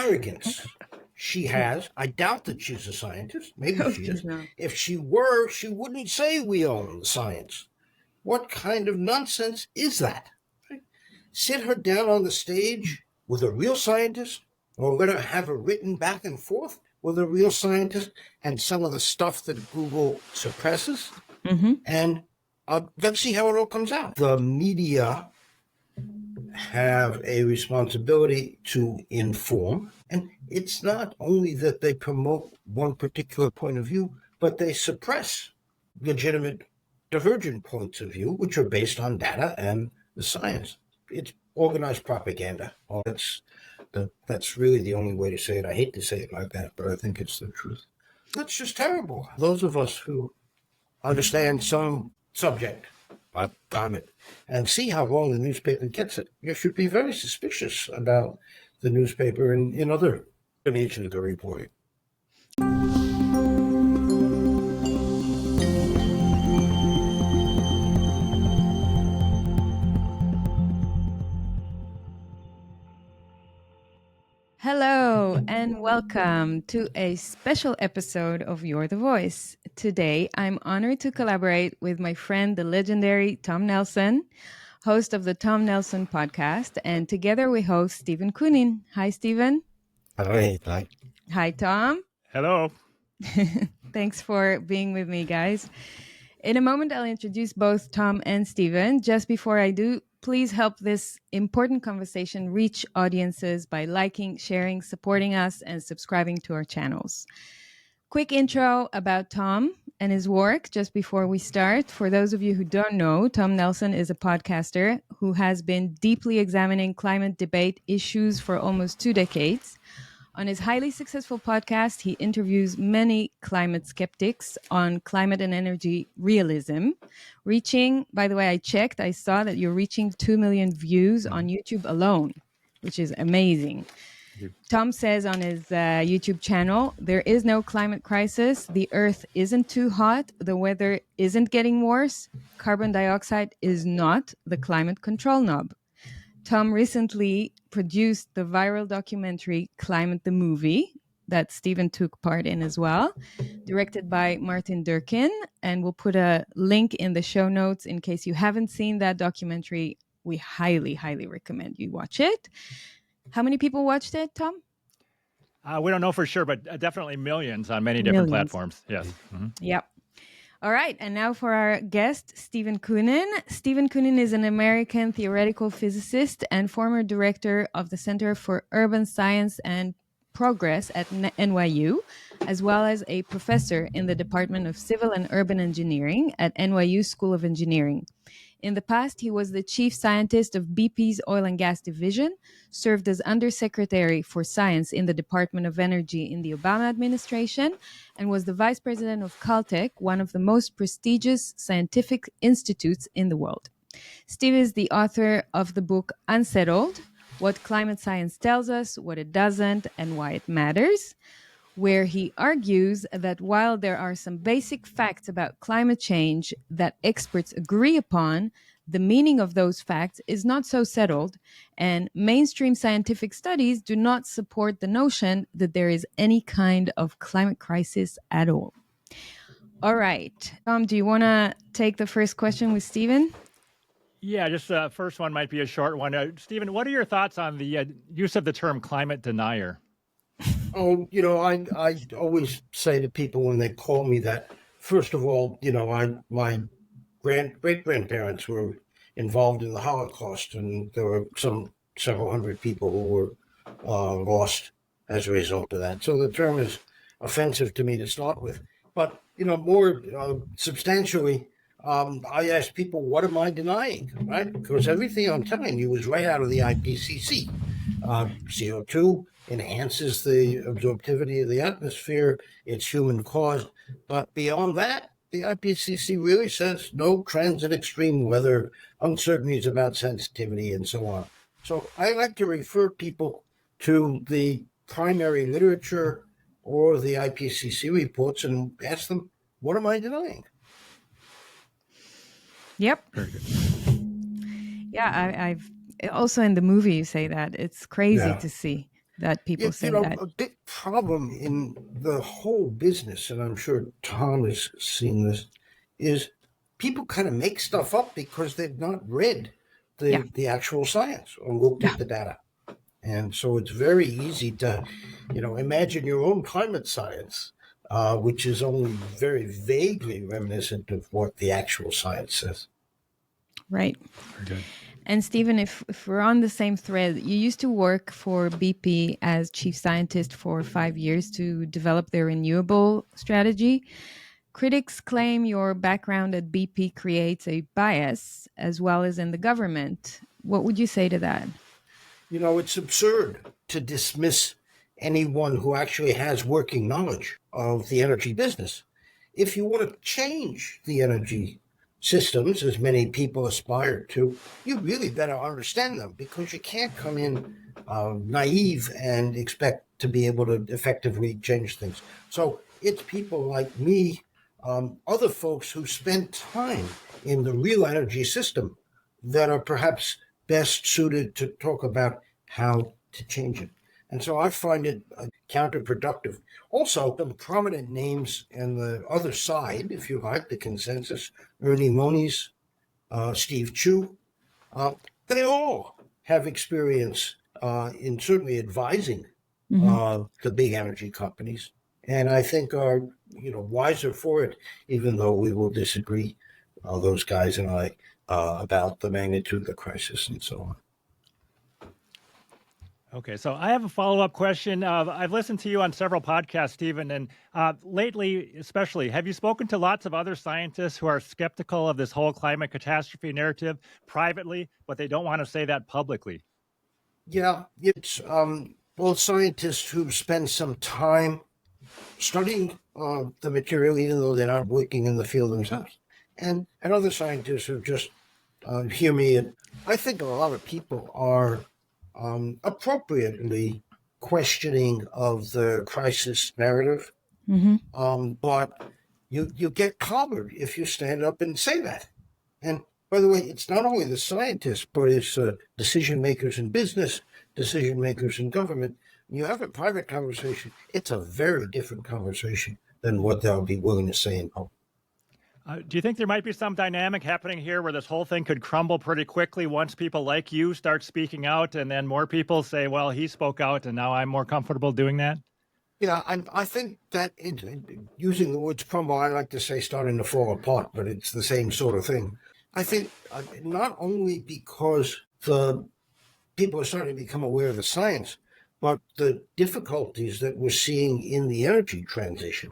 arrogance she has. I doubt that she's a scientist. Maybe No, she she's is. not. If she were, she wouldn't say we own science. What kind of nonsense is that? Sit her down on the stage with a real scientist, or let her have her written back and forth with a real scientist and some of the stuff that Google suppresses, and let's see how it all comes out. The media have a responsibility to inform, and it's not only that they promote one particular point of view, but they suppress legitimate divergent points of view, which are based on data and the science. It's organized propaganda. That's really the only way to say it. I hate to say it like that, but I think it's the truth. That's just terrible. Those of us who understand some subject, like climate, and see how wrong the newspaper gets it, you should be very suspicious about the newspaper and in other dimensions of the reporting. Hello and welcome to a special episode of You're the Voice. Today, I'm honored to collaborate with my friend, the legendary Tom Nelson, host of the Tom Nelson podcast, and together we host Stephen Koonin. Hi, Stephen. Hi. Hi, Tom. Hello. Thanks for being with me, guys. In a moment, I'll introduce both Tom and Stephen. Just before I do, please help this important conversation reach audiences by liking, sharing, supporting us, and subscribing to our channels. Quick intro about Tom and his work just before we start. For those of you who don't know, Tom Nelson is a podcaster who has been deeply examining climate debate issues for almost 2 decades. On his highly successful podcast, he interviews many climate skeptics on climate and energy realism, reaching, by the way, I checked, I saw that you're reaching 2 million views on YouTube alone, which is amazing. Tom says on his YouTube channel, there is no climate crisis. The earth isn't too hot. The weather isn't getting worse. Carbon dioxide is not the climate control knob. Tom recently produced the viral documentary Climate the Movie that Stephen took part in as well, directed by Martin Durkin. And we'll put a link in the show notes in case you haven't seen that documentary. We highly, highly recommend you watch it. How many people watched it, Tom? We don't know for sure, but definitely millions on many different platforms. Yes. Mm-hmm. Yep. All right, and now for our guest, Stephen Koonin. Stephen Koonin is an American theoretical physicist and former director of the Center for Urban Science and Progress at NYU, as well as a professor in the Department of Civil and Urban Engineering at NYU School of Engineering. In the past, he was the chief scientist of BP's oil and gas division, served as undersecretary for science in the Department of Energy in the Obama administration, and was the vice president of Caltech, one of the most prestigious scientific institutes in the world. Steve is the author of the book Unsettled, What Climate Science Tells Us, What It Doesn't, and Why It Matters, where he argues that while there are some basic facts about climate change that experts agree upon, the meaning of those facts is not so settled, and mainstream scientific studies do not support the notion that there is any kind of climate crisis at all. All right. Tom, do you want to take the first question with Stephen? Yeah, just the first one might be a short one. Stephen, what are your thoughts on the use of the term climate denier? Oh, I always say to people when they call me that, first of all, my great-grandparents were involved in the Holocaust, and there were several hundred people who were lost as a result of that. So the term is offensive to me to start with. But, more substantially, I ask people, what am I denying, right? Because everything I'm telling you is right out of the IPCC. CO2 enhances the absorptivity of the atmosphere. It's human caused. But beyond that, the IPCC really says no trends in extreme weather, uncertainties about sensitivity, and so on. So I like to refer people to the primary literature or the IPCC reports and ask them, what am I denying? Yep. Yeah, I've also in the movie you say that. It's crazy to see. that people say that. A big problem in the whole business, and I'm sure Tom has seen this, is people kind of make stuff up because they've not read the actual science or looked at the data. And so it's very easy to, imagine your own climate science, which is only very vaguely reminiscent of what the actual science says. Right. Very good. And Stephen, if we're on the same thread, you used to work for BP as chief scientist for 5 years to develop their renewable strategy. Critics claim your background at BP creates a bias as well as in the government. What would you say to that? It's absurd to dismiss anyone who actually has working knowledge of the energy business. If you want to change the energy systems, as many people aspire to, you really better understand them, because you can't come in naive and expect to be able to effectively change things. So it's people like me, other folks who spend time in the real energy system, that are perhaps best suited to talk about how to change it. And so I find it counterproductive. Also, the prominent names in the other side, if you like, the consensus, Ernie Moniz, Steve Chu, they all have experience in certainly advising the big energy companies, and I think are wiser for it, even though we will disagree, those guys and I, about the magnitude of the crisis and so on. Okay, so I have a follow-up question. I've listened to you on several podcasts, Stephen, and lately especially, have you spoken to lots of other scientists who are skeptical of this whole climate catastrophe narrative privately, but they don't want to say that publicly? Yeah, it's both scientists who spend some time studying the material, even though they're not working in the field themselves, and other scientists who just hear me. And I think a lot of people are appropriately questioning of the crisis narrative. But you get clobbered if you stand up and say that. And by the way, it's not only the scientists, but it's decision makers in business, decision makers in government. You have a private conversation, it's a very different conversation than what they'll be willing to say in public. Do you think there might be some dynamic happening here where this whole thing could crumble pretty quickly once people like you start speaking out, and then more people say, well, he spoke out and now I'm more comfortable doing that? Yeah, I think that using the words crumble, I like to say starting to fall apart, but it's the same sort of thing. I think not only because the people are starting to become aware of the science, but the difficulties that we're seeing in the energy transition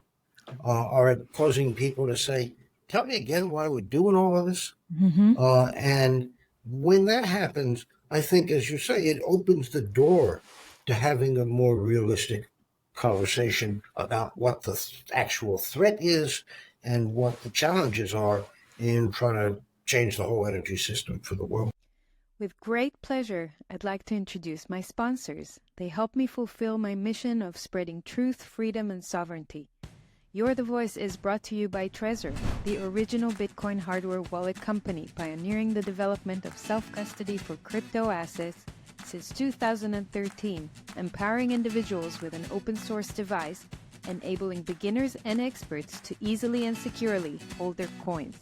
are causing people to say, tell me again why we're doing all of this. And when that happens, I think, as you say, it opens the door to having a more realistic conversation about what the actual threat is and what the challenges are in trying to change the whole energy system for the world. With great pleasure, I'd like to introduce my sponsors. They help me fulfill my mission of spreading truth, freedom, and sovereignty. You're the Voice is brought to you by Trezor, the original Bitcoin hardware wallet company pioneering the development of self-custody for crypto assets since 2013, empowering individuals with an open-source device, enabling beginners and experts to easily and securely hold their coins.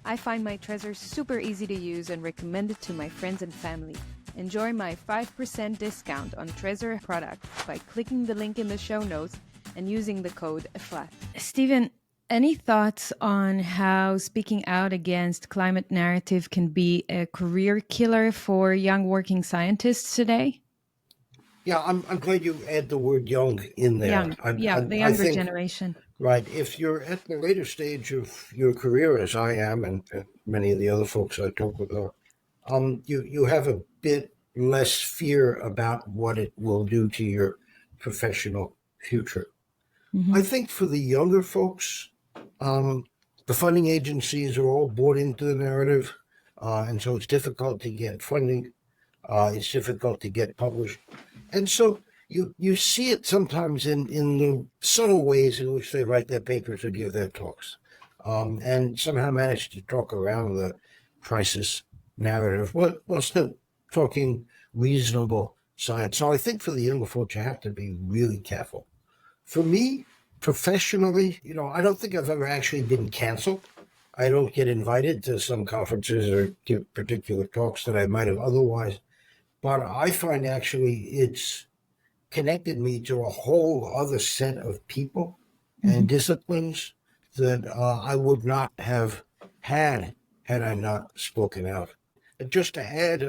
I find my Trezor super easy to use and recommend it to my friends and family. Enjoy my 5% discount on Trezor products by clicking the link in the show notes and using the code EFLAT. Stephen, any thoughts on how speaking out against climate narrative can be a career killer for young working scientists today? Yeah, I'm glad you add the word young in there. The younger generation. Right. If you're at the later stage of your career, as I am, and many of the other folks I talk with are, you have a bit less fear about what it will do to your professional future. I think for the younger folks, the funding agencies are all bought into the narrative, and so it's difficult to get funding. It's difficult to get published. And so you see it sometimes in the subtle ways in which they write their papers or give their talks, and somehow manage to talk around the crisis narrative while still talking reasonable science. So I think for the younger folks, you have to be really careful. For me, professionally, I don't think I've ever actually been canceled. I don't get invited to some conferences or give particular talks that I might have otherwise. But I find actually it's connected me to a whole other set of people and disciplines that I would not have had I not spoken out. Just to add,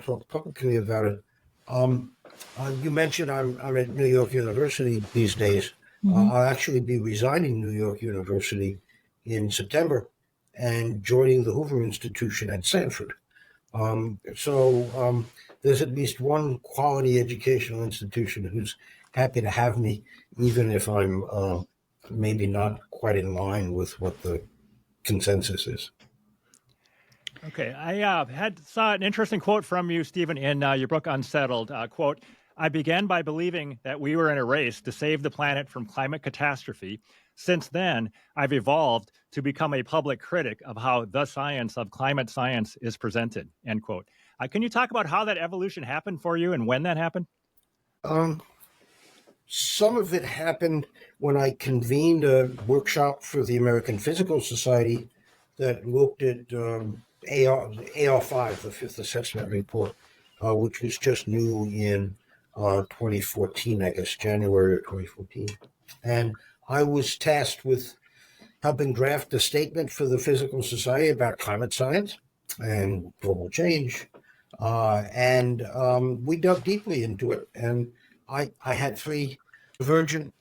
talk publicly about it. You mentioned I'm at New York University these days. I'll actually be resigning New York University in September and joining the Hoover Institution at Stanford. So there's at least one quality educational institution who's happy to have me, even if I'm maybe not quite in line with what the consensus is. Okay, I saw an interesting quote from you, Stephen, in your book Unsettled. Quote, "I began by believing that we were in a race to save the planet from climate catastrophe. Since then, I've evolved to become a public critic of how the science of climate science is presented." End quote. Can you talk about how that evolution happened for you and when that happened? Some of it happened when I convened a workshop for the American Physical Society that looked at AR5, the Fifth Assessment Report, which was just new in 2014, I guess, January of 2014. And I was tasked with helping draft a statement for the Physical Society about climate science and global change. And we dug deeply into it. And I had three divergent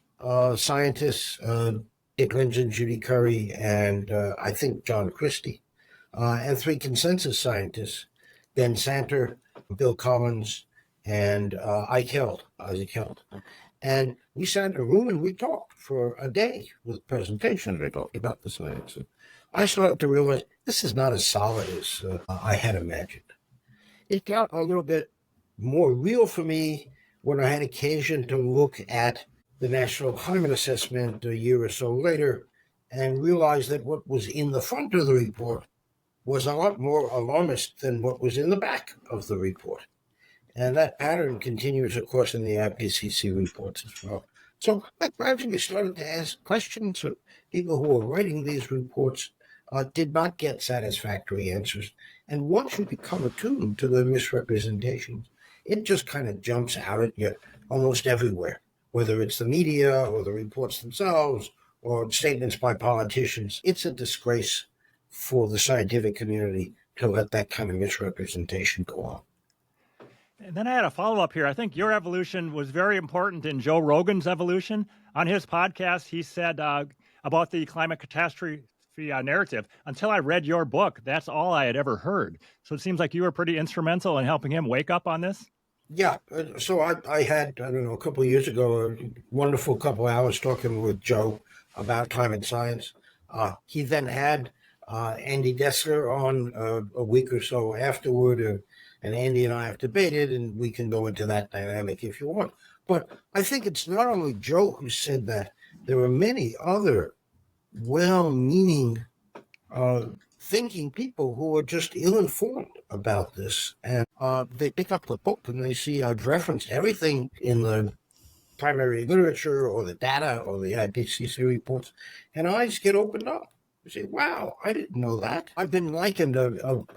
scientists, Dick Lindzen, Judy Curry, and I think John Christie, and three consensus scientists, Ben Santer, Bill Collins, and Isaac Held. And we sat in a room and we talked for a day with presentations about the science. And I started to realize this is not as solid as I had imagined. It got a little bit more real for me when I had occasion to look at the National Climate Assessment a year or so later and realized that what was in the front of the report was a lot more alarmist than what was in the back of the report. And that pattern continues, of course, in the IPCC reports as well. So I gradually started to ask questions of people who were writing these reports did not get satisfactory answers. And once you become attuned to the misrepresentations, it just kind of jumps out at you almost everywhere, whether it's the media or the reports themselves or statements by politicians. It's a disgrace for the scientific community to let that kind of misrepresentation go on. And then I had a follow-up here. I think your evolution was very important in Joe Rogan's evolution. On his podcast, he said about the climate catastrophe narrative, until I read your book, that's all I had ever heard. So it seems like you were pretty instrumental in helping him wake up on this. Yeah. So I had, a couple of years ago, a wonderful couple of hours talking with Joe about climate science. He then had Andy Dessler on a week or so afterward, and Andy and I have debated, and we can go into that dynamic if you want. But I think it's not only Joe who said that. There were many other well-meaning, thinking people who are just ill-informed about this. And they pick up the book and they see I've referenced everything in the primary literature or the data or the IPCC reports, and eyes get opened up. You say, wow, I didn't know that. I've been likened, one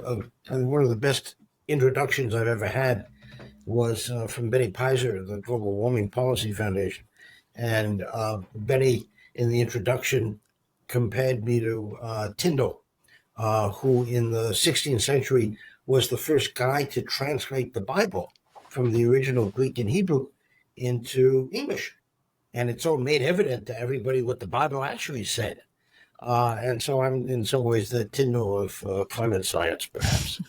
of the best introductions I've ever had was from Benny Peiser, the Global Warming Policy Foundation. And Benny, in the introduction, compared me to Tyndall, who in the 16th century was the first guy to translate the Bible from the original Greek and Hebrew into English. And it's all made evident to everybody what the Bible actually said. And so I'm in some ways the Tyndall of climate science, perhaps.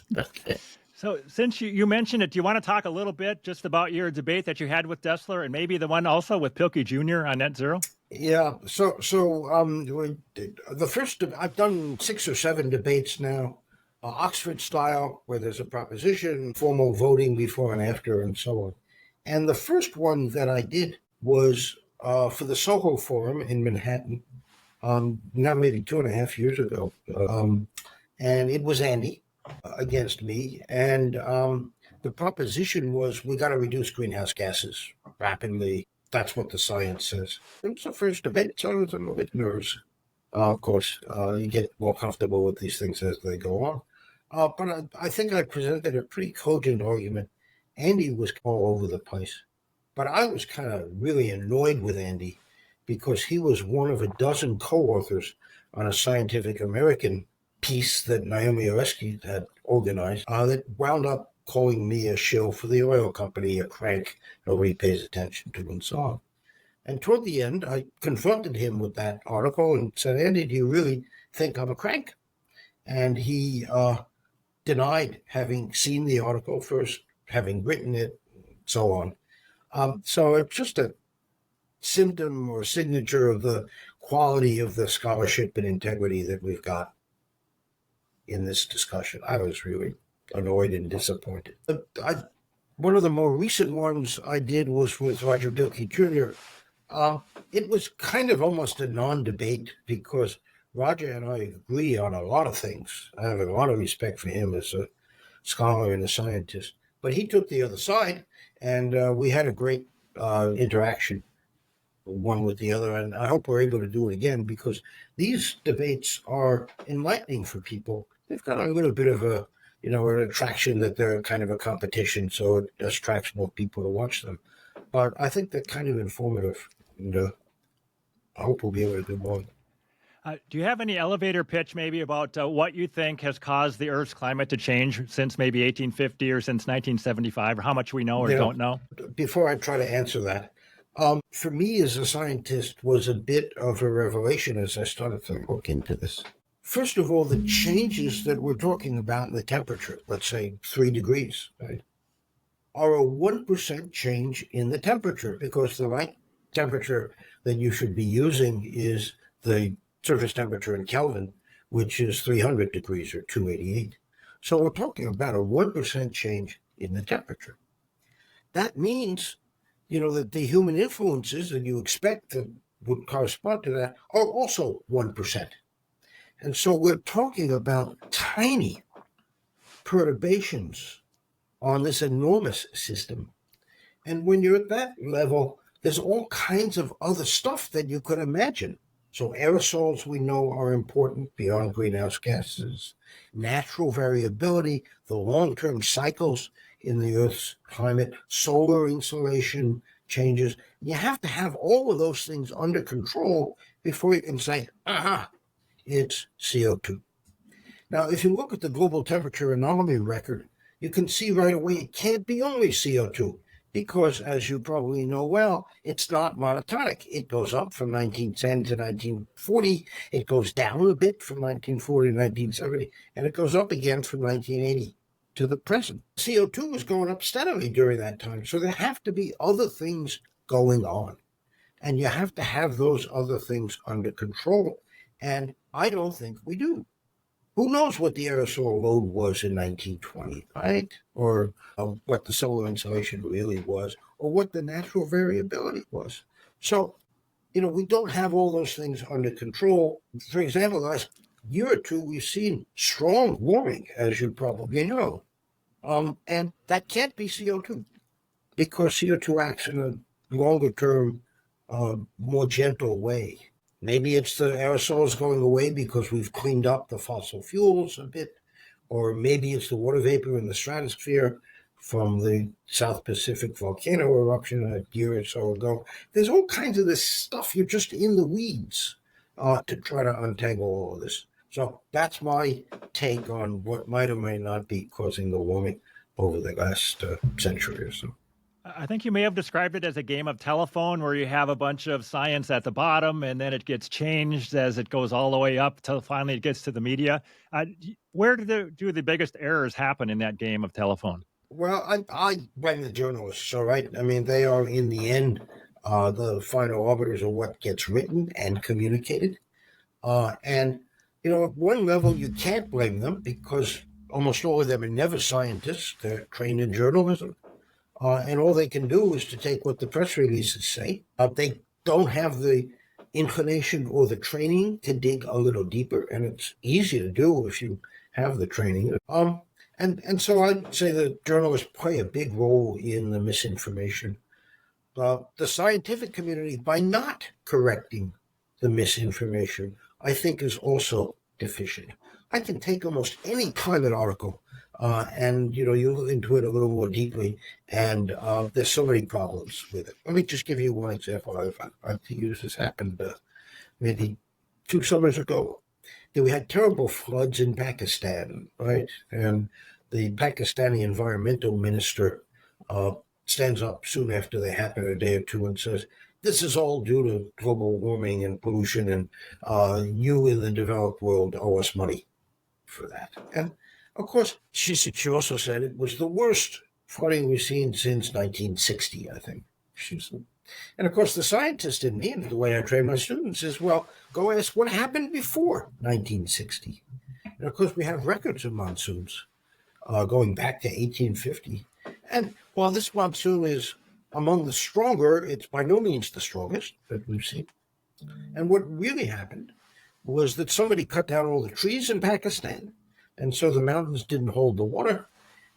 So since you mentioned it, do you want to talk a little bit just about your debate that you had with Dessler and maybe the one also with Pilkey Jr. on net zero? Yeah. So the first, I've done 6 or 7 debates now, Oxford style, where there's a proposition, formal voting before and after, and so on. And the first one that I did was for the Soho Forum in Manhattan, now maybe 2.5 years ago. And it was Andy against me. And The proposition was we got to reduce greenhouse gases rapidly. That's what the science says. It was the first debate, so I was a little bit nervous. Of course, you get more comfortable with these things as they go on. But I think I presented a pretty cogent argument. Andy was all over the place. But I was kind of really annoyed with Andy because he was one of a dozen co-authors on a Scientific American piece that Naomi Oreskes had organized that wound up calling me a shill for the oil company, a crank nobody pays attention to, and so on. And toward the end, I confronted him with that article and said, Andy, do you really think I'm a crank? And he denied having seen the article first, having written it, so on. So it's just a symptom or signature of the quality of the scholarship and integrity that we've got in this discussion. I was really annoyed and disappointed. One of the more recent ones I did was with Roger Bilkey Jr. It was kind of almost a non-debate because Roger and I agree on a lot of things. I have a lot of respect for him as a scholar and a scientist. But he took the other side, and we had a great interaction, one with the other. And I hope we're able to do it again because these debates are enlightening for people. They've got a little bit of an attraction that they're kind of a competition, so it attracts more people to watch them. But I think they're kind of informative, and I hope we'll be able to do more. Do you have any elevator pitch maybe about what you think has caused the Earth's climate to change since maybe 1850 or since 1975, or how much we know or don't know? Before I try to answer that, for me as a scientist was a bit of a revelation as I started to look into this. First of all, the changes that we're talking about in the temperature, let's say 3 degrees, right, are a 1% change in the temperature because the right temperature that you should be using is the surface temperature in Kelvin, which is 300 degrees or 288. So we're talking about a 1% change in the temperature. That means, that the human influences that you expect that would correspond to that are also 1%. And so we're talking about tiny perturbations on this enormous system. And when you're at that level, there's all kinds of other stuff that you could imagine. So aerosols we know are important beyond greenhouse gases, natural variability, the long-term cycles in the Earth's climate, solar insolation changes. You have to have all of those things under control before you can say, it's CO2. Now, if you look at the global temperature anomaly record, you can see right away it can't be only CO2 because, as you probably know well, it's not monotonic. It goes up from 1910 to 1940. It goes down a bit from 1940 to 1970, and it goes up again from 1980 to the present. CO2 is going up steadily during that time, so there have to be other things going on, and you have to have those other things under control, and I don't think we do. Who knows what the aerosol load was in 1920, right? Or what the solar insolation really was, or what the natural variability was. So, we don't have all those things under control. For example, the last year or two, we've seen strong warming, as you probably know. And that can't be CO2 because CO2 acts in a longer term, more gentle way. Maybe it's the aerosols going away because we've cleaned up the fossil fuels a bit, or maybe it's the water vapor in the stratosphere from the South Pacific volcano eruption a year or so ago. There's all kinds of this stuff. You're just in the weeds to try to untangle all of this. So that's my take on what might or may not be causing the warming over the last century or so. I think you may have described it as a game of telephone where you have a bunch of science at the bottom and then it gets changed as it goes all the way up till finally it gets to the media. Where do the biggest errors happen in that game of telephone? Well, I blame the journalists, all right? I mean, they are, in the end, the final arbiters of what gets written and communicated. And, at one level, you can't blame them because almost all of them are never scientists. They're trained in journalism. And all they can do is to take what the press releases say. They don't have the inclination or the training to dig a little deeper, and it's easy to do if you have the training. And so I'd say that journalists play a big role in the misinformation. The scientific community, by not correcting the misinformation, I think is also deficient. I can take almost any climate article and you look into it a little more deeply, and there's so many problems with it. Let me just give you one example. I've used this happened maybe 2 summers ago. We had terrible floods in Pakistan, right? And the Pakistani environmental minister stands up soon after they happen, a day or two, and says, this is all due to global warming and pollution, and you in the developed world owe us money for that. And of course, she also said it was the worst flooding we've seen since 1960, I think. And of course, the scientist in me, and the way I train my students, is, well, go ask what happened before 1960. And of course, we have records of monsoons going back to 1850. And while this monsoon is among the stronger, it's by no means the strongest that we've seen. And what really happened was that somebody cut down all the trees in Pakistan, and so the mountains didn't hold the water,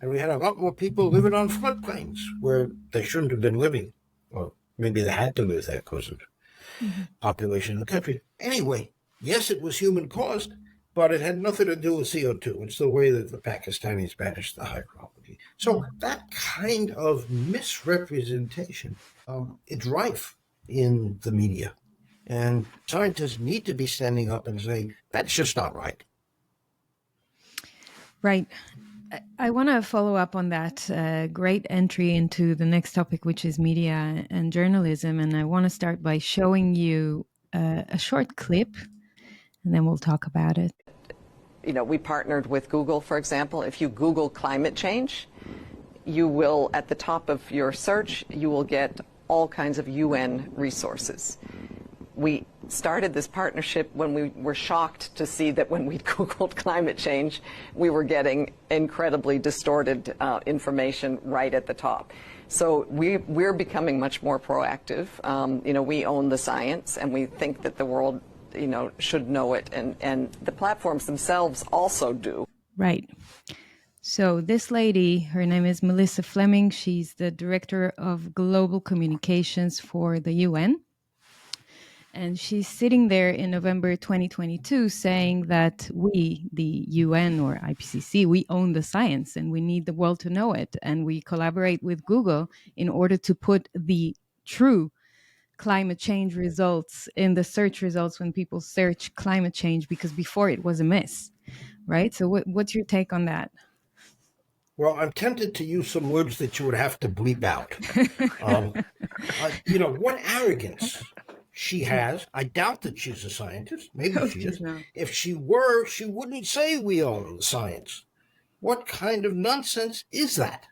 and we had a lot more people living on floodplains where they shouldn't have been living. Or maybe they had to live there because of population in the country. Anyway, yes, it was human caused, but it had nothing to do with CO2. It's the way that the Pakistanis managed the hydrology. So that kind of misrepresentation, it's rife in the media. And scientists need to be standing up and saying, that's just not right. Right. I want to follow up on that great entry into the next topic, which is media and journalism. And I want to start by showing you a short clip, and then we'll talk about it. We partnered with Google, for example. If you Google climate change, you will, at the top of your search, you will get all kinds of UN resources. We started this partnership when we were shocked to see that when we Googled climate change, we were getting incredibly distorted information right at the top. So we're becoming much more proactive. We own the science, and we think that the world, should know it, and the platforms themselves also do. Right. So this lady, her name is Melissa Fleming. She's the Director of Global Communications for the UN. And she's sitting there in November 2022 saying that we, the UN or IPCC, we own the science and we need the world to know it. And we collaborate with Google in order to put the true climate change results in the search results when people search climate change, because before it was a miss, right? So what's your take on that? Well, I'm tempted to use some words that you would have to bleep out. What arrogance she has. I doubt that she's a scientist. Maybe she is. Not. If she were, she wouldn't say we own the science. What kind of nonsense is that?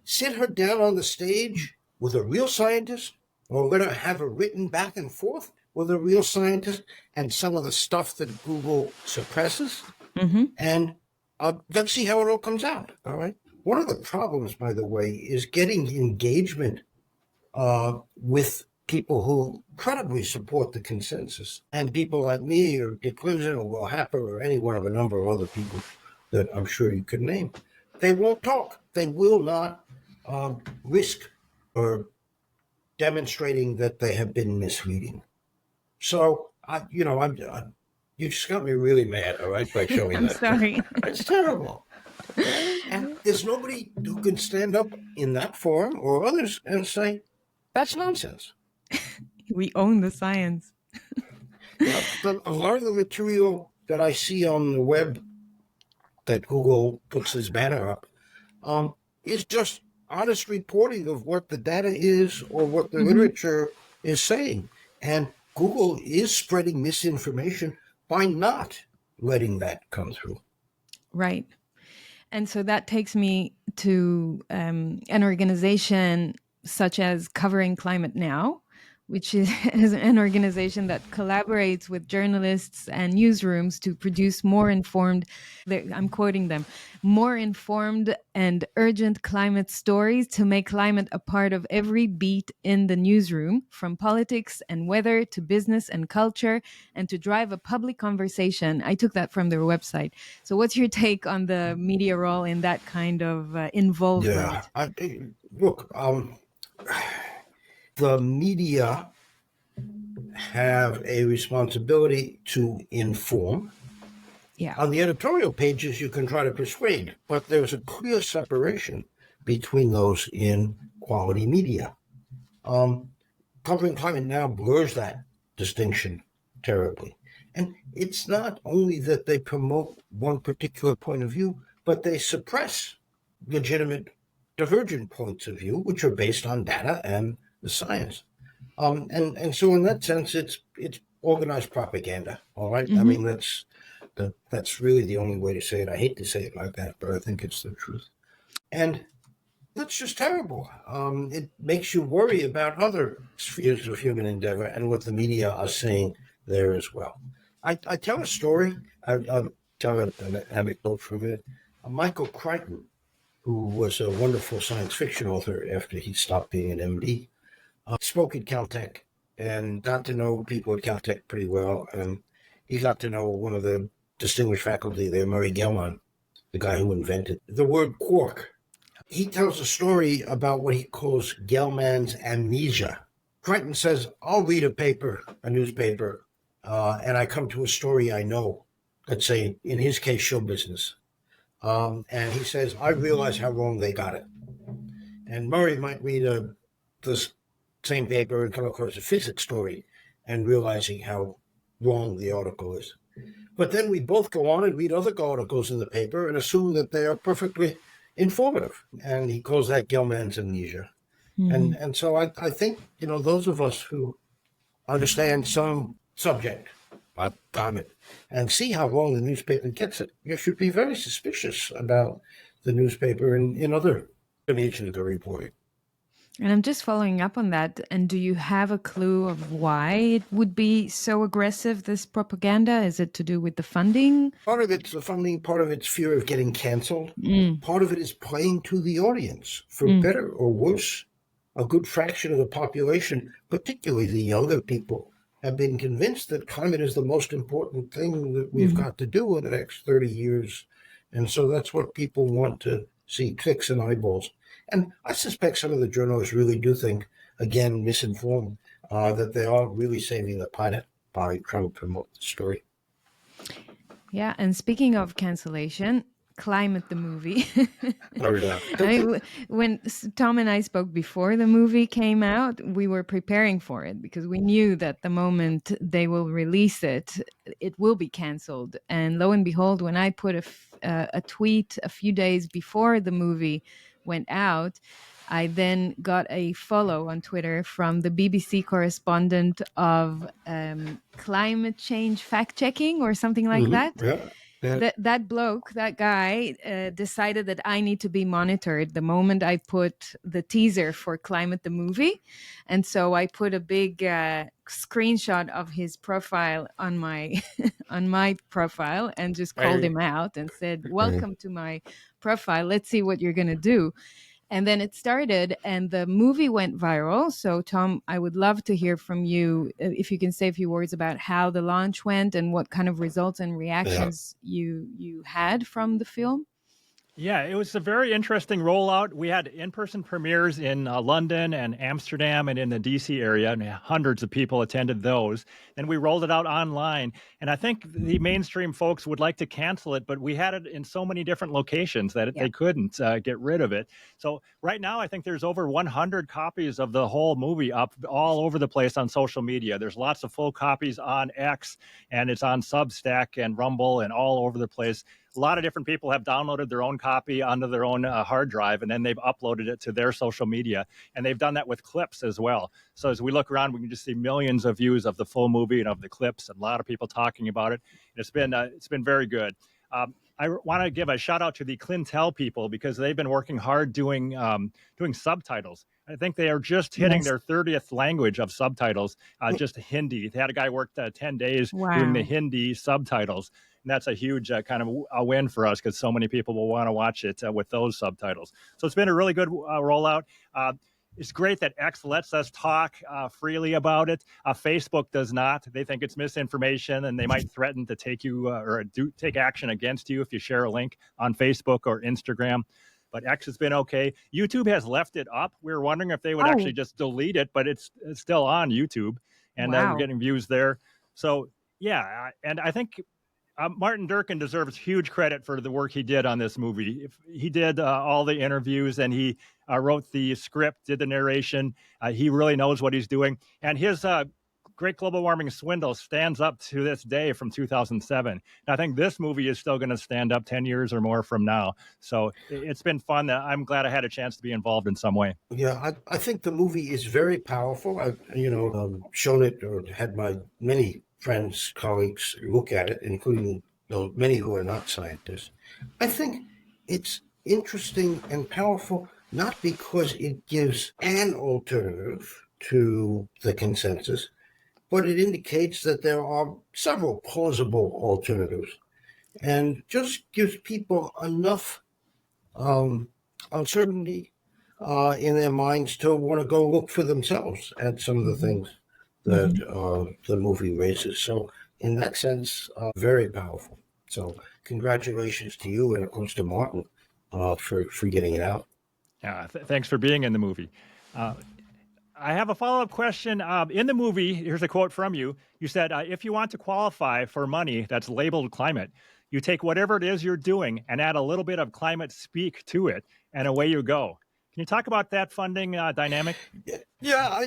Sit her down on the stage with a real scientist, or let her have a written back and forth with a real scientist and some of the stuff that Google suppresses, and then see how it all comes out, all right? One of the problems, by the way, is getting engagement with people who credibly support the consensus, and people like me or Dick Clinton or Will Happer or any one of a number of other people that I'm sure you could name. They won't talk. They will not risk or demonstrating that they have been misleading. So, you just got me really mad, all right, by showing I'm that. sorry. It's terrible. And there's nobody who can stand up in that forum or others and say, that's nonsense. We own the science. A lot of the material that I see on the web that Google puts this banner up is just honest reporting of what the data is or what the literature is saying. And Google is spreading misinformation by not letting that come through. Right. And so that takes me to an organization such as Covering Climate Now, which is an organization that collaborates with journalists and newsrooms to produce more informed, I'm quoting them, more informed and urgent climate stories to make climate a part of every beat in the newsroom, from politics and weather to business and culture, and to drive a public conversation. I took that from their website. So what's your take on the media role in that kind of involvement? Yeah, look, the media have a responsibility to inform. Yeah. On the editorial pages, you can try to persuade, but there's a clear separation between those in quality media. Covering climate now blurs that distinction terribly. And it's not only that they promote one particular point of view, but they suppress legitimate divergent points of view, which are based on data and the science. And so in that sense, it's organized propaganda. All right? Mm-hmm. I mean, that's really the only way to say it. I hate to say it like that, but I think it's the truth. And that's just terrible. It makes you worry about other spheres of human endeavor and what the media are saying there as well. I tell a story. I'll tell an anecdote for a minute. Michael Crichton, who was a wonderful science fiction author after he stopped being an MD, spoke at Caltech and got to know people at Caltech pretty well. And he got to know one of the distinguished faculty there, Murray Gell-Mann, the guy who invented the word quark. He tells a story about what he calls Gell-Mann's amnesia. Crichton says, I'll read a newspaper, and I come to a story I know, let's say, in his case, show business. And he says, I realize how wrong they got it. And Murray might read this same paper and come across a physics story and realizing how wrong the article is. But then we both go on and read other articles in the paper and assume that they are perfectly informative. And he calls that Gell-Mann's amnesia. Mm-hmm. And so I think, those of us who understand some subject, like climate, and see how wrong the newspaper gets it, you should be very suspicious about the newspaper in other dimensions of the reporting. And I'm just following up on that. And do you have a clue of why it would be so aggressive, this propaganda? Is it to do with the funding? Part of it's the funding, part of it's fear of getting canceled. Part of it is playing to the audience. For better or worse, a good fraction of the population, particularly the younger people, have been convinced that climate is the most important thing that we've got to do in the next 30 years. And so that's what people want to see, clicks and eyeballs. And I suspect some of the journalists really do think, again, misinformed, that they are really saving the planet by trying to promote the story. Yeah, and speaking of cancellation, Climate the movie. When Tom and I spoke before the movie came out, we were preparing for it because we knew that the moment they will release it, it will be canceled. And lo and behold, when I put a tweet a few days before the movie went out, I then got a follow on Twitter from the BBC correspondent of climate change fact-checking or something like that. Yeah. That bloke, that guy, decided that I need to be monitored the moment I put the teaser for Climate the movie. And so I put a big screenshot of his profile on my on my profile and just called him out and said, welcome to my profile. Let's see what you're going to do. And then it started and the movie went viral. So, Tom, I would love to hear from you if you can say a few words about how the launch went and what kind of results and reactions you had from the film. Yeah, it was a very interesting rollout. We had in-person premieres in London and Amsterdam and in the DC area, and hundreds of people attended those. Then we rolled it out online, and I think the mainstream folks would like to cancel it, but we had it in so many different locations that they couldn't get rid of it. So right now, I think there's over 100 copies of the whole movie up all over the place on social media. There's lots of full copies on X, and it's on Substack and Rumble and all over the place. A lot of different people have downloaded their own copy onto their own hard drive, and then they've uploaded it to their social media. And they've done that with clips as well. So as we look around, we can just see millions of views of the full movie and of the clips, and a lot of people talking about it. It's been very good. I want to give a shout out to the Clintel people because they've been working hard doing subtitles. I think they are just hitting Yes. their 30th language of subtitles, just Hindi. They had a guy worked 10 days doing the Wow. Hindi subtitles. And that's a huge kind of a win for us because so many people will want to watch it with those subtitles. So it's been a really good rollout. It's great that X lets us talk freely about it. Facebook does not. They think it's misinformation, and they might threaten to take you take action against you if you share a link on Facebook or Instagram. But X has been okay. YouTube has left it up. We were wondering if they would actually just delete it, but it's still on YouTube, and we're Wow. getting views there. So yeah, and I think Martin Durkin deserves huge credit for the work he did on this movie. He did all the interviews, and he wrote the script, did the narration. He really knows what he's doing. And his Great Global Warming Swindle stands up to this day from 2007. And I think this movie is still going to stand up 10 years or more from now. So it's been fun. I'm glad I had a chance to be involved in some way. Yeah, I think the movie is very powerful. I've, shown it or had my many friends, colleagues look at it, including many who are not scientists. I think it's interesting and powerful, not because it gives an alternative to the consensus, but it indicates that there are several plausible alternatives and just gives people enough uncertainty in their minds to want to go look for themselves at some of the things that the movie raises. So in that sense, very powerful. So congratulations to you and of course to Martin for getting it out. Yeah, thanks for being in the movie. I have a follow-up question. In the movie, here's a quote from you. You said, if you want to qualify for money that's labeled climate, you take whatever it is you're doing and add a little bit of climate speak to it, and away you go. Can you talk about that funding dynamic? Yeah,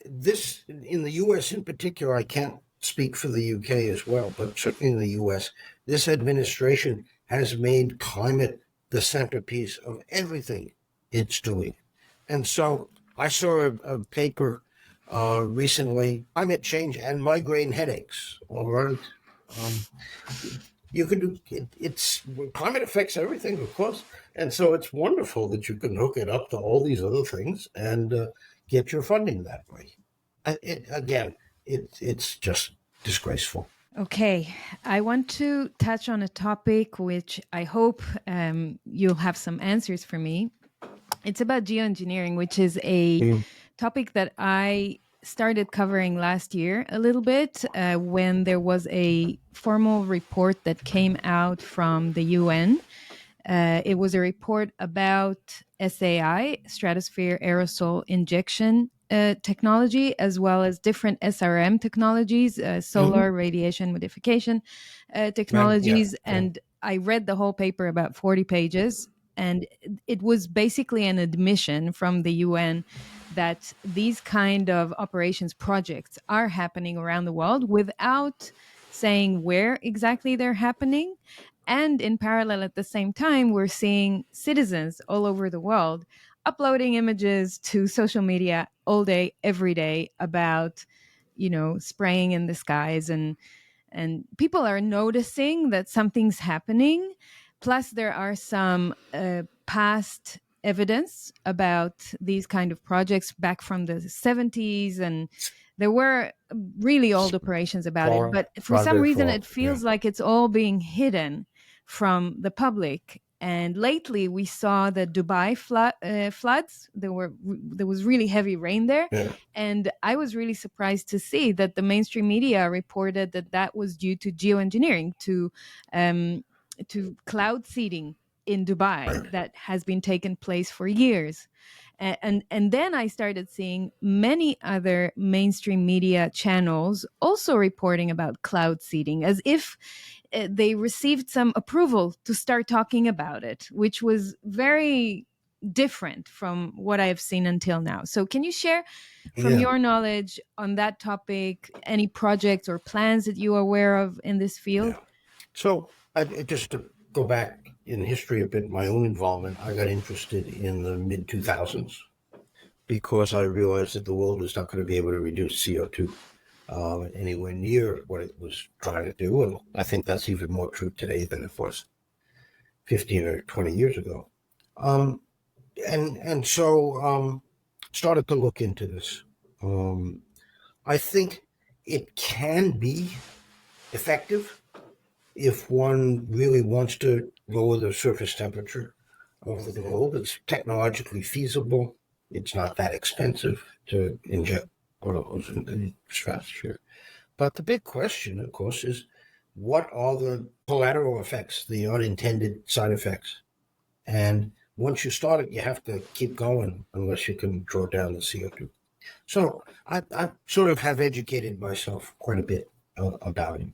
this in the U.S. in particular, I can't speak for the U.K. as well, but certainly in the U.S., this administration has made climate the centerpiece of everything it's doing. And so I saw a paper recently, climate change and migraine headaches, all right? You can do it's climate affects everything, of course, and so it's wonderful that you can hook it up to all these other things and get your funding that way. It's just disgraceful. Okay, I want to touch on a topic which I hope you'll have some answers for me. It's about geoengineering, which is a topic that I started covering last year a little bit when there was a formal report that came out from the UN. It was a report about SAI, stratosphere aerosol injection technology, as well as different SRM technologies, solar radiation modification technologies. And I read the whole paper, about 40 pages. And it was basically an admission from the UN that these kind of operations projects are happening around the world without saying where exactly they're happening. And in parallel, at the same time, we're seeing citizens all over the world uploading images to social media all day, every day about, spraying in the skies. And people are noticing that something's happening. Plus, there are some past evidence about these kind of projects back from the 70s, and there were really old operations about it. But for some reason, it feels like it's all being hidden from the public. And lately, we saw the Dubai floods. There was really heavy rain there, and I was really surprised to see that the mainstream media reported that was due to geoengineering, to cloud seeding in Dubai that has been taking place for years. And then I started seeing many other mainstream media channels also reporting about cloud seeding, as if they received some approval to start talking about it, which was very different from what I have seen until now. So can you share from your knowledge on that topic, any projects or plans that you are aware of in this field? So just to go back in history a bit, my own involvement, I got interested in the mid-2000s because I realized that the world was not going to be able to reduce CO2 anywhere near what it was trying to do. And I think that's even more true today than it was 15 or 20 years ago. and so started to look into this. I think it can be effective if one really wants to lower the surface temperature of the globe. It's technologically feasible. It's not that expensive to inject particles in the stratosphere. But the big question, of course, is what are the collateral effects, the unintended side effects? And once you start it, you have to keep going unless you can draw down the CO2. So I sort of have educated myself quite a bit about it.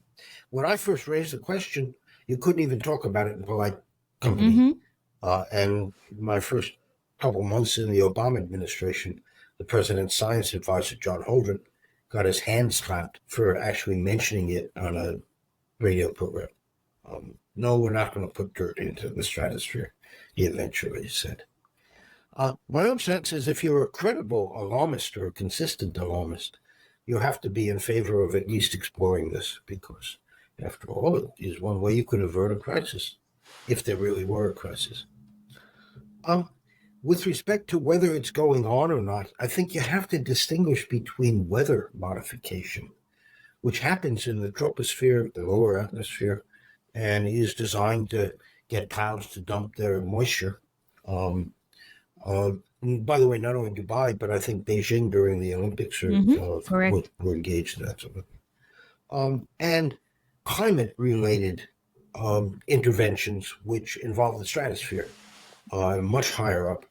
When I first raised the question, you couldn't even talk about it in polite company. Mm-hmm. And my first couple months in the Obama administration, the president's science advisor, John Holdren, got his hand slapped for actually mentioning it on a radio program. No, we're not going to put dirt into the stratosphere, he eventually said. My own sense is if you're a credible alarmist or a consistent alarmist, you have to be in favor of at least exploring this, because after all, it is one way you could avert a crisis, if there really were a crisis. With respect to whether it's going on or not, I think you have to distinguish between weather modification, which happens in the troposphere, the lower atmosphere, and is designed to get clouds to dump their moisture. By the way, not only Dubai, but I think Beijing during the Olympics were engaged in that sort of thing. And climate-related interventions, which involve the stratosphere, much higher up,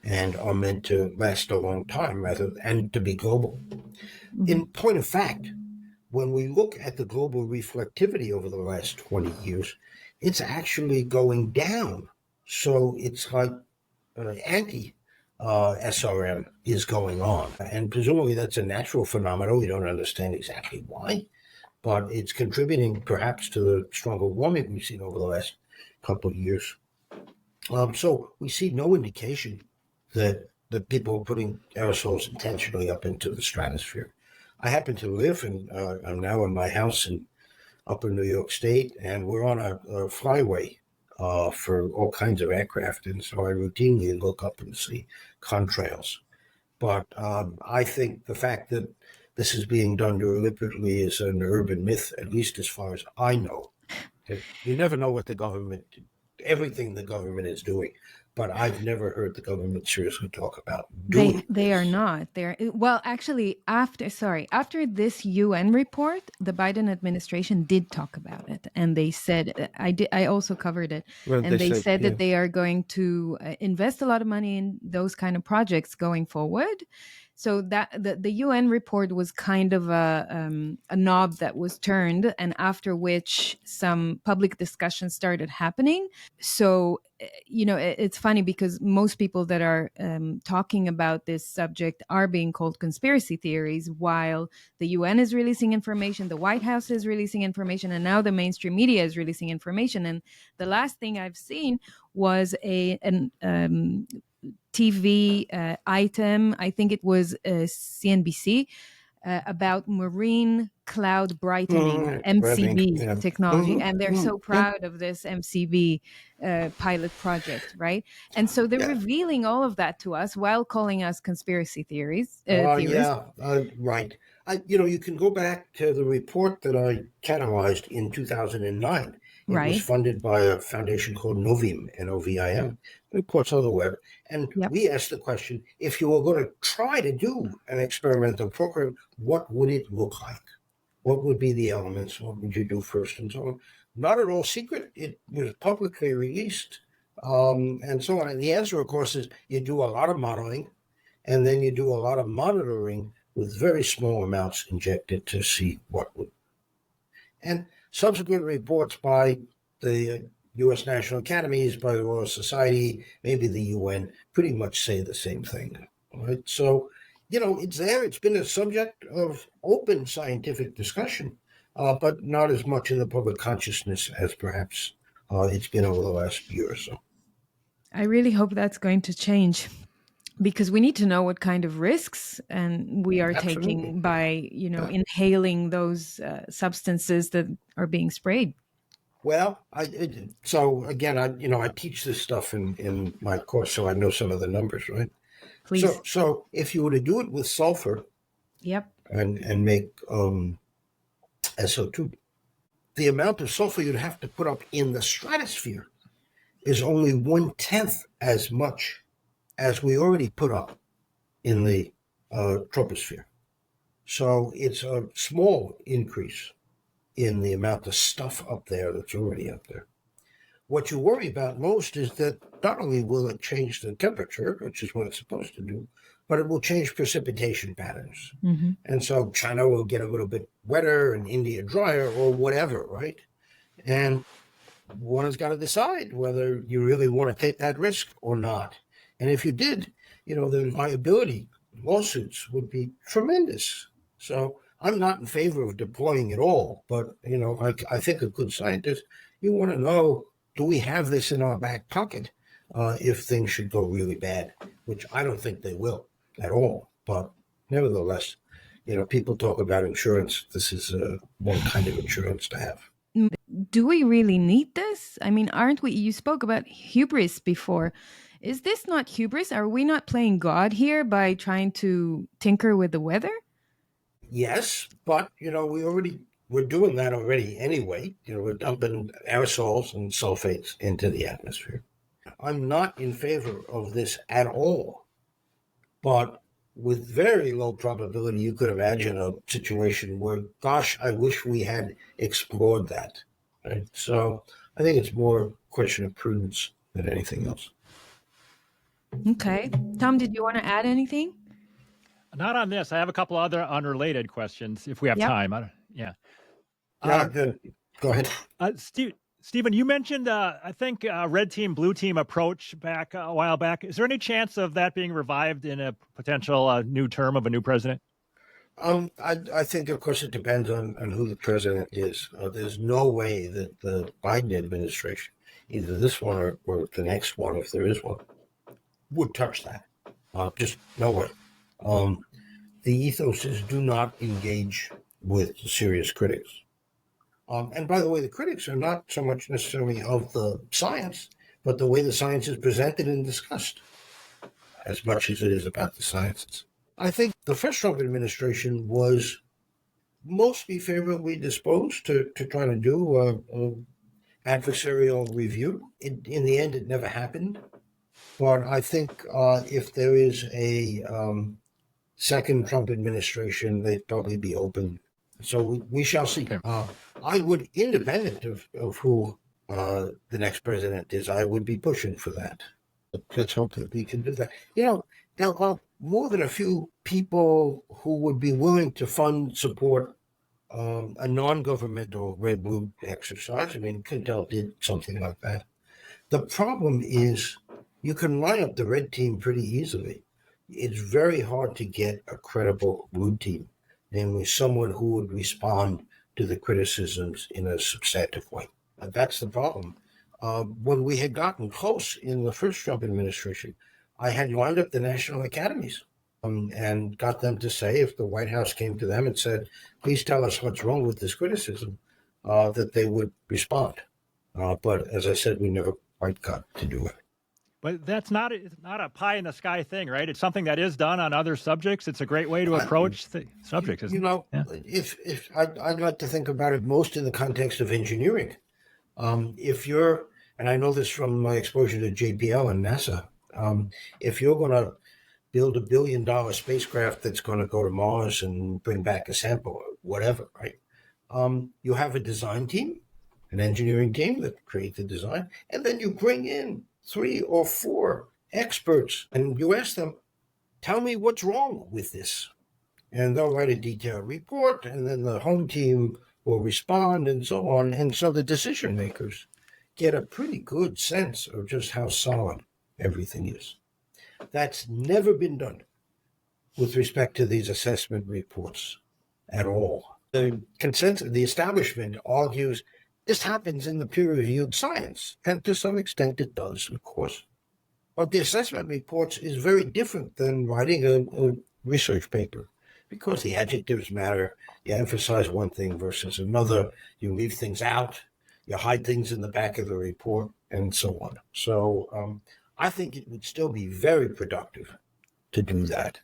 and are meant to last a long time and to be global. Mm-hmm. In point of fact, when we look at the global reflectivity over the last 20 years, it's actually going down. So it's like anti-SRM is going on. And presumably that's a natural phenomenon. We don't understand exactly why, but it's contributing perhaps to the stronger warming we've seen over the last couple of years. So we see no indication that people are putting aerosols intentionally up into the stratosphere. I happen to live I'm now in my house in upper New York State, and we're on a flyway for all kinds of aircraft, and so I routinely look up and see contrails. But I think the fact that this is being done deliberately is an urban myth, at least as far as I know. You never know what everything the government is doing, but I've never heard the government seriously talk about doing They are this. not. Well, actually, after this UN report, the Biden administration did talk about it, and they said I also covered it, Well, and they said yeah. that they are going to invest a lot of money in those kind of projects going forward. So that the UN report was kind of a knob that was turned, and after which some public discussion started happening. So it's funny because most people that are talking about this subject are being called conspiracy theories, while the UN is releasing information, the White House is releasing information, and now the mainstream media is releasing information. And the last thing I've seen was an TV item. I think it was CNBC about marine cloud brightening, MCB technology, and they're so proud of this MCB pilot project, right? And so they're revealing all of that to us while calling us conspiracy theories. Right. You can go back to the report that I catalyzed in 2009. It was funded by a foundation called Novim, Novim. It reports on the web. And we asked the question, if you were going to try to do an experimental program, what would it look like? What would be the elements? What would you do first and so on? Not at all secret. It was publicly released and so on. And the answer, of course, is you do a lot of modeling, and then you do a lot of monitoring with very small amounts injected to see what would. And subsequent reports by the U.S. National Academies, by the Royal Society, maybe the UN, pretty much say the same thing. Right? So, it's there. It's been a subject of open scientific discussion, but not as much in the public consciousness as perhaps it's been over the last year or so. I really hope that's going to change, because we need to know what kind of risks and we are taking by, inhaling those substances that are being sprayed. Well, so again, I teach this stuff in my course, so I know some of the numbers, right? Please. So if you were to do it with sulfur Yep. and make SO2, the amount of sulfur you'd have to put up in the stratosphere is only 1/10 as much as we already put up in the troposphere. So it's a small increase in the amount of stuff up there that's already up there. What you worry about most is that not only will it change the temperature, which is what it's supposed to do, but it will change precipitation patterns. Mm-hmm. And so China will get a little bit wetter and India drier or whatever, right? And one has got to decide whether you really want to take that risk or not. And if you did, the liability lawsuits would be tremendous. So I'm not in favor of deploying it all, but, I think a good scientist, you want to know, do we have this in our back pocket if things should go really bad, which I don't think they will at all. But nevertheless, people talk about insurance. This is one kind of insurance to have. Do we really need this? I mean, aren't we? You spoke about hubris before. Is this not hubris? Are we not playing God here by trying to tinker with the weather? Yes, but, we're doing that already anyway. We're dumping aerosols and sulfates into the atmosphere. I'm not in favor of this at all. But with very low probability, you could imagine a situation where, gosh, I wish we had explored that. Right? So I think it's more a question of prudence than anything else. Okay. Tom, did you want to add anything? Not on this. I have a couple other unrelated questions if we have Yep. time. Yeah. Go ahead. Stephen, you mentioned, I think, red team, blue team approach back a while back. Is there any chance of that being revived in a potential new term of a new president? I think, of course, it depends on who the president is. There's no way that the Biden administration, either this one or the next one, if there is one, would touch that. Just no way. The ethos is do not engage with serious critics. And by the way, the critics are not so much necessarily of the science, but the way the science is presented and discussed, as much as it is about the sciences. I think the first Trump administration was mostly favorably disposed to try to do an adversarial review. In the end, it never happened. But I think if there is a second Trump administration, they'd probably be open. So we shall see. I would, independent of who the next president is, I would be pushing for that. Let's hope that we can do that. There are more than a few people who would be willing to support a non-governmental red-blue exercise. I mean, Intel did something like that. The problem is you can line up the red team pretty easily. It's very hard to get a credible blue team, namely someone who would respond to the criticisms in a substantive way. That's the problem. When we had gotten close in the first Trump administration, I had lined up the national academies and got them to say, if the White House came to them and said, please tell us what's wrong with this criticism, that they would respond. But as I said, we never quite got to do it. But that's not a pie in the sky thing, right? It's something that is done on other subjects. It's a great way to approach subjects. If I'd like to think about it most in the context of engineering. If you're, and I know this from my exposure to JPL and NASA, if you're going to build $1 billion spacecraft that's going to go to Mars and bring back a sample or whatever, right? You have a design team, an engineering team that creates the design, and then you bring in 3 or 4 experts and you ask them, tell me what's wrong with this. And they'll write a detailed report, and then the home team will respond and so on. And so the decision makers get a pretty good sense of just how solid everything is. That's never been done with respect to these assessment reports at all. The consensus, the establishment argues this happens in the peer-reviewed science, and to some extent it does, of course. But the assessment reports is very different than writing a research paper, because the adjectives matter. You emphasize one thing versus another. You leave things out. You hide things in the back of the report, and so on. So I think it would still be very productive to do that.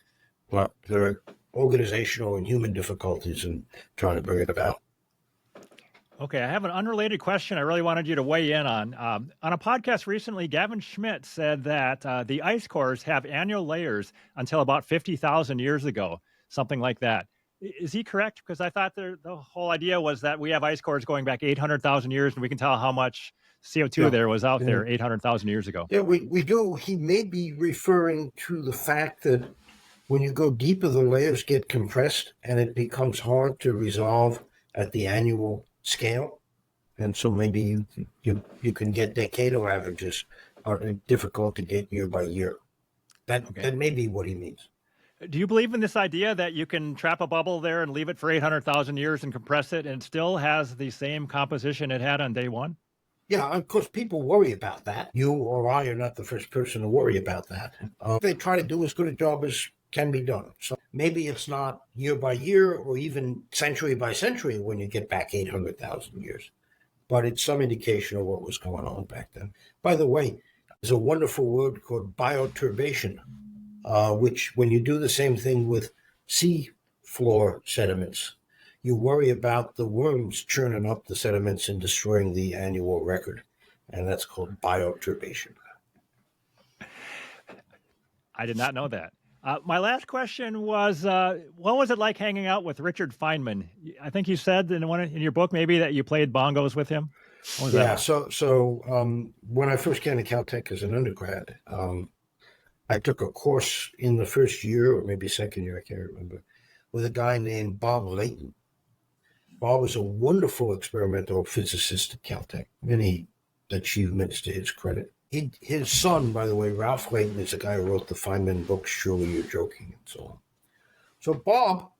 Well, there are organizational and human difficulties in trying to bring it about. Okay, I have an unrelated question I really wanted you to weigh in on. On a podcast recently, Gavin Schmidt said that the ice cores have annual layers until about 50,000 years ago, something like that. Is he correct? Because I thought the whole idea was that we have ice cores going back 800,000 years, and we can tell how much CO2 there was out there 800,000 years ago. Yeah, we do. He may be referring to the fact that when you go deeper, the layers get compressed, and it becomes hard to resolve at the annual scale. And so maybe you can get decadal averages are difficult to get year by year. That may be what he means. Do you believe in this idea that you can trap a bubble there and leave it for 800,000 years and compress it and it still has the same composition it had on day one? Yeah, of course, people worry about that. You or I are not the first person to worry about that. They try to do as good a job as can be done. So maybe it's not year by year or even century by century when you get back 800,000 years, but it's some indication of what was going on back then. By the way, there's a wonderful word called bioturbation, which when you do the same thing with sea floor sediments, you worry about the worms churning up the sediments and destroying the annual record. And that's called bioturbation. I did not know that. My last question was, what was it like hanging out with Richard Feynman? I think you said in your book maybe that you played bongos with him. What was that? So when I first came to Caltech as an undergrad, I took a course in the first year or maybe second year, I can't remember, with a guy named Bob Layton. Bob was a wonderful experimental physicist at Caltech. Many achievements to his credit. His son, by the way, Ralph Layton, is the guy who wrote the Feynman books, Surely You're Joking, and so on. So Bob,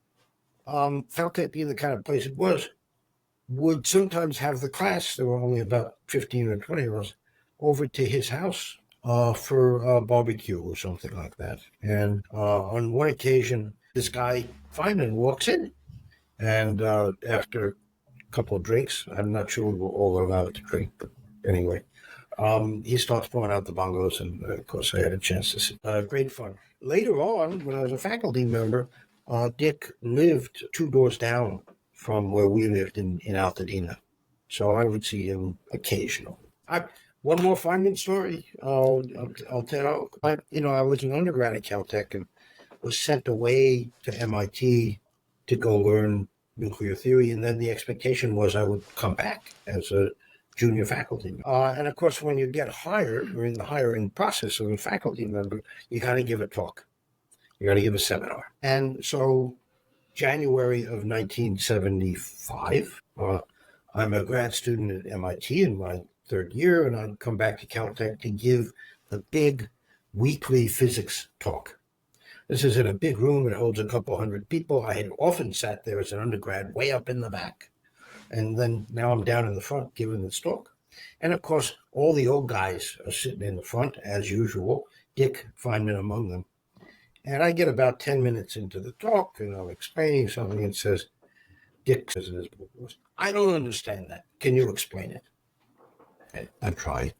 Caltech being the kind of place it was, would sometimes have the class, there were only about 15 or 20 of us, over to his house for a barbecue or something like that. And on one occasion, this guy, Feynman, walks in. And after a couple of drinks, I'm not sure we were all allowed to drink, but anyway, he starts pulling out the bongos, and of course I had a chance to see. Great fun. Later on, when I was a faculty member, Dick lived 2 doors down from where we lived in Altadena. So I would see him occasionally. One more Feynman story I'll tell. I was an undergrad at Caltech and was sent away to MIT to go learn nuclear theory, and then the expectation was I would come back as a junior faculty. And of course, when you get hired, or in the hiring process of a faculty member, you got to give a talk. You got to give a seminar. And so January of 1975, I'm a grad student at MIT in my 3rd year, and I'd come back to Caltech to give the big weekly physics talk. This is in a big room. It holds a couple hundred people. I had often sat there as an undergrad way up in the back. And then now I'm down in the front giving this talk. And of course, all the old guys are sitting in the front as usual, Dick Feynman among them. And I get about 10 minutes into the talk and I'm explaining something and says, Dick says in his book, I don't understand that. Can you explain it? And I tried.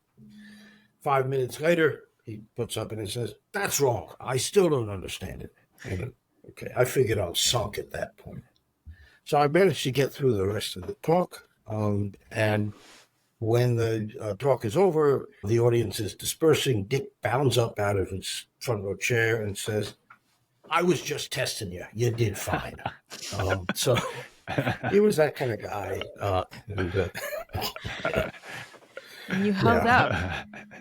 5 minutes later, he puts up and he says, that's wrong. I still don't understand it. And, okay, I figured I was sunk at that point. So I managed to get through the rest of the talk. And when the talk is over, the audience is dispersing. Dick bounds up out of his front row chair and says, I was just testing you. You did fine. So he was that kind of guy. And you held up.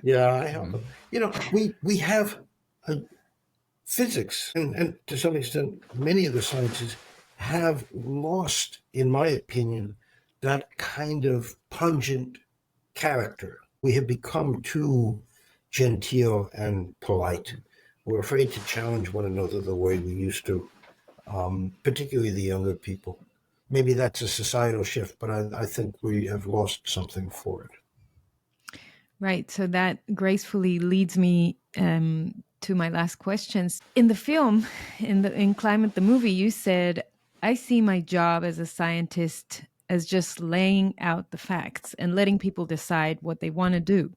Yeah, I held up. We have physics, and to some extent, many of the sciences have lost, in my opinion, that kind of pungent character. We have become too genteel and polite. We're afraid to challenge one another the way we used to, particularly the younger people. Maybe that's a societal shift, but I think we have lost something for it. Right. So that gracefully leads me to my last questions. In the film, in Climate the movie, you said, I see my job as a scientist as just laying out the facts and letting people decide what they want to do.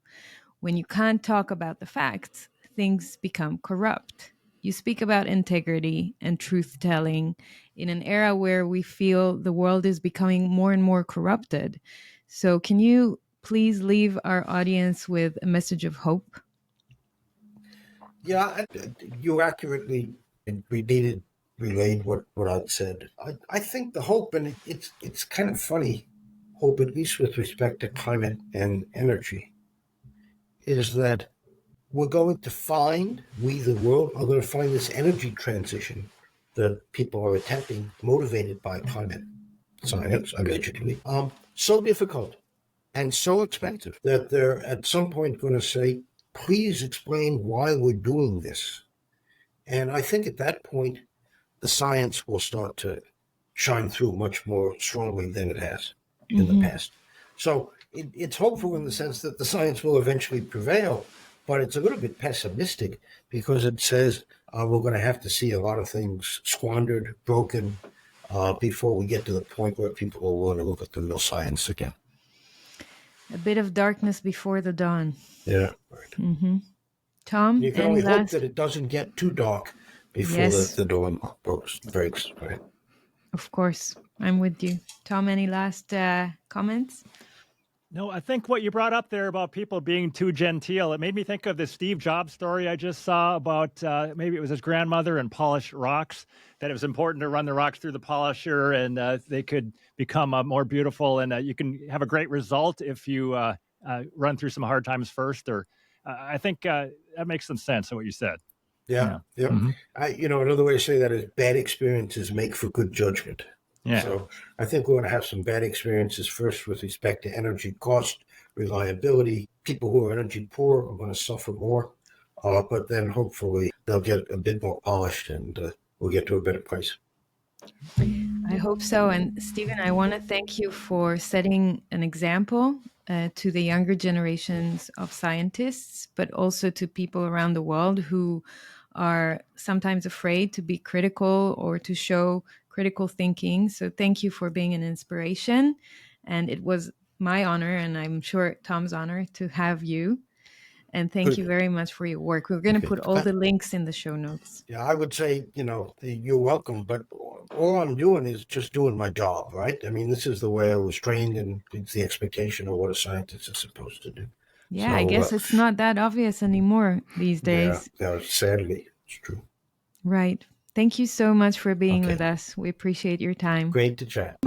When you can't talk about the facts, things become corrupt. You speak about integrity and truth-telling in an era where we feel the world is becoming more and more corrupted. So can you please leave our audience with a message of hope? Yeah, you accurately relayed what I'd said. I think the hope, and it's kind of funny, hope, at least with respect to climate and energy, is that we're going to find, we the world are going to find this energy transition that people are attempting, motivated by climate science, allegedly, so difficult and so expensive that they're at some point going to say, please explain why we're doing this. And I think at that point, the science will start to shine through much more strongly than it has in the past. So it's hopeful in the sense that the science will eventually prevail, but it's a little bit pessimistic because it says we're going to have to see a lot of things squandered, broken, before we get to the point where people will want to look at the real science again. A bit of darkness before the dawn. Yeah, right. Tom, You can only hope that it doesn't get too dark before the dawn breaks, right? Of course, I'm with you. Tom, any last comments? No, I think what you brought up there about people being too genteel, it made me think of the Steve Jobs story I just saw about maybe it was his grandmother and polished rocks, that it was important to run the rocks through the polisher and they could become more beautiful. And you can have a great result if you run through some hard times first. Or I think that makes some sense in what you said. Yeah. Another way to say that is bad experiences make for good judgment. Yeah. So I think we're going to have some bad experiences first with respect to energy cost, reliability. People who are energy poor are going to suffer more, but then hopefully they'll get a bit more polished and we'll get to a better place. I hope so. And Stephen, I want to thank you for setting an example to the younger generations of scientists, but also to people around the world who are sometimes afraid to be critical or to show critical thinking. So thank you for being an inspiration. And it was my honor, and I'm sure Tom's honor, to have you. And thank you very much for your work. We're going to put all the links in the show notes. Yeah, I would say, you're welcome, but all I'm doing is just doing my job, right? I mean, this is the way I was trained, and it's the expectation of what a scientist is supposed to do. Yeah, so, I guess it's not that obvious anymore these days. Yeah, sadly, it's true. Right. Thank you so much for being with us. We appreciate your time. Great to chat.